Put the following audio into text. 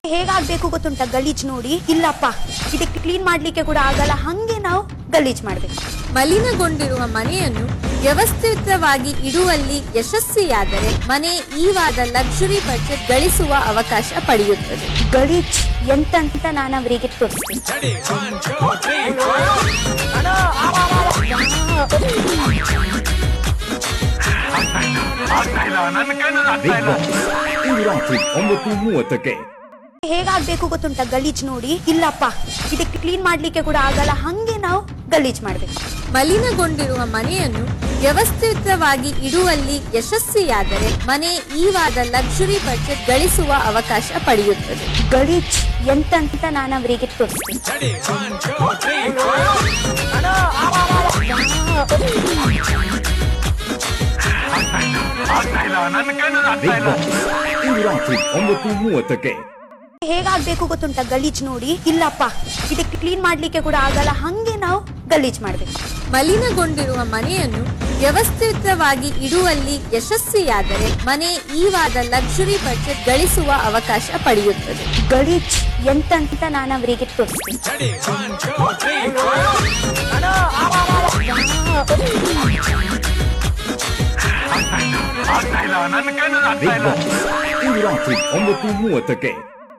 ಹೇಗಾಗಬೇಕು ಗೊತ್ತುಂಟ ಗಲೀಜ್ ನೋಡಿ ಇಲ್ಲಪ್ಪ ಇದಕ್ಕೆ ಕ್ಲೀನ್ ಮಾಡ್ಲಿಕ್ಕೆ ಕೂಡ ಆಗಲ್ಲ ಹಂಗೆ ನಾವು ಗಲೀಜ್ ಮಾಡಬೇಕು ಮಲಿನಗೊಂಡಿರುವ ಮನೆಯನ್ನು ವ್ಯವಸ್ಥಿತವಾಗಿ ಇಡುವಲ್ಲಿ ಯಶಸ್ವಿಯಾದರೆ ಮನೆ ಈವಾದ ಲಕ್ಸುರಿ ಬಜೆಟ್ ಗಳಿಸುವ ಅವಕಾಶ ಪಡೆಯುತ್ತದೆ ಗಲೀಜ್ ಎಂತಂತ ನಾನು ಅವರಿಗೆ ತೋರಿಸ್ತೀನಿ ಹೇಗಾಗಬೇಕು ಗೊತ್ತುಂಟ ಗಲೀಜ್ ನೋಡಿ ಇಲ್ಲಪ್ಪ ಇದಕ್ಕೆ ಕ್ಲೀನ್ ಮಾಡ್ಲಿಕ್ಕೆ ಕೂಡ ಆಗಲ್ಲ ಹಂಗೆ ನಾವು ಗಲೀಜ್ ಮಾಡಬೇಕು ಮಲಿನಗೊಂಡಿರುವ ಮನೆಯನ್ನು ವ್ಯವಸ್ಥಿತವಾಗಿ ಇಡುವಲ್ಲಿ ಯಶಸ್ವಿಯಾದರೆ ಮನೆ ಈವಾದ ಲಕ್ಸುರಿ ಬಜೆಟ್ ಗಳಿಸುವ ಅವಕಾಶ ಪಡೆಯುತ್ತದೆ ಗಲೀಜ್ ಎಂತಂತ ನಾನು ಅವರಿಗೆ ತೋರಿಸ್ತೀನಿ ಹೇಗಾಗಬೇಕು ಗೊತ್ತುಂಟ ಗಲೀಜ್ ನೋಡಿ ಇಲ್ಲಪ್ಪ ಇದಕ್ಕೆ ಕ್ಲೀನ್ ಮಾಡ್ಲಿಕ್ಕೆ ಕೂಡ ಆಗಲ್ಲ ಹಂಗೆ ನಾವು ಗಲೀಜ್ ಮಾಡಬೇಕು ಮಲಿನಗೊಂಡಿರುವ ಮನೆಯನ್ನು ವ್ಯವಸ್ಥಿತವಾಗಿ ಇಡುವಲ್ಲಿ ಯಶಸ್ವಿಯಾದರೆ ಮನೆ ಈವಾದ ಲಕ್ಸುರಿ ಬಜೆಟ್ ಗಳಿಸುವ ಅವಕಾಶ ಪಡೆಯುತ್ತದೆ ಗಲೀಜ್ ಎಂತಂತ ನಾನು ಅವರಿಗೆ ತೋರಿಸ್ತೀನಿ ರಾತ್ರಿ 9:30